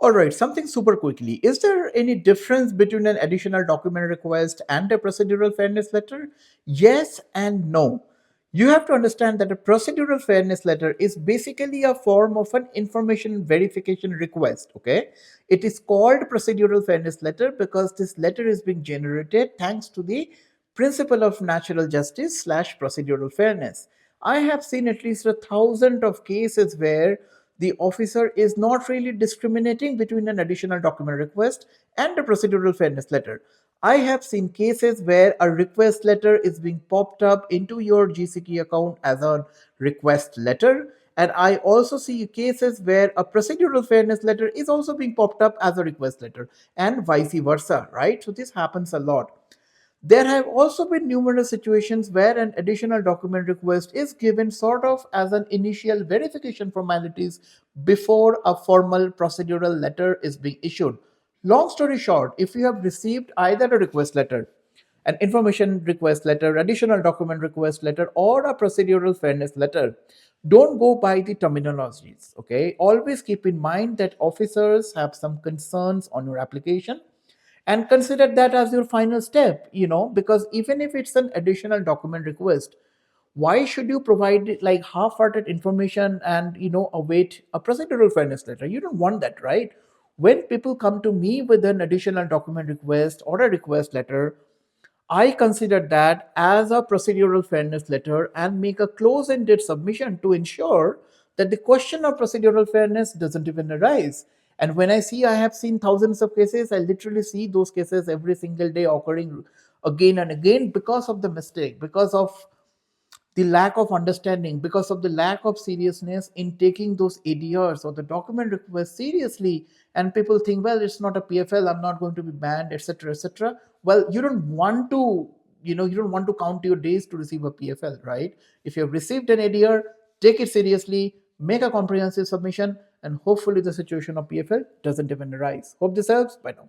All right, something super quickly. Is there any difference between an additional document request and a procedural fairness letter? Yes and no. You have to understand that a procedural fairness letter is basically a form of an information verification request. Okay, it is called procedural fairness letter because this letter is being generated thanks to the principle of natural justice slash procedural fairness. I have seen at least 1,000 of cases where the officer is not really discriminating between an additional document request and a procedural fairness letter. I have seen cases where a request letter is being popped up into your GCK account as a request letter. And I also see cases where a procedural fairness letter is also being popped up as a request letter and vice versa, right? So this happens a lot. There have also been numerous situations where an additional document request is given sort of as an initial verification formalities before a formal procedural letter is being issued. Long story short, if you have received either a request letter, an information request letter, additional document request letter, or a procedural fairness letter, don't go by the terminologies. Okay, always keep in mind that officers have some concerns on your application and consider that as your final step, because even if it's an additional document request, why should you provide it like half-hearted information and await a procedural fairness letter? You don't want that, right? When people come to me with an additional document request or a request letter, I consider that as a procedural fairness letter and make a close-ended submission to ensure that the question of procedural fairness doesn't even arise. And when I have seen thousands of cases, I literally see those cases every single day occurring again and again because of the mistake, because of the lack of understanding, because of the lack of seriousness in taking those ADRs or the document request seriously. And people think, well, it's not a PFL, I'm not going to be banned, etc., etc. Well, you don't want to count your days to receive a PFL, right? If you have received an ADR, take it seriously, make a comprehensive submission, and hopefully the situation of PFL doesn't even arise. Hope this helps. Bye now.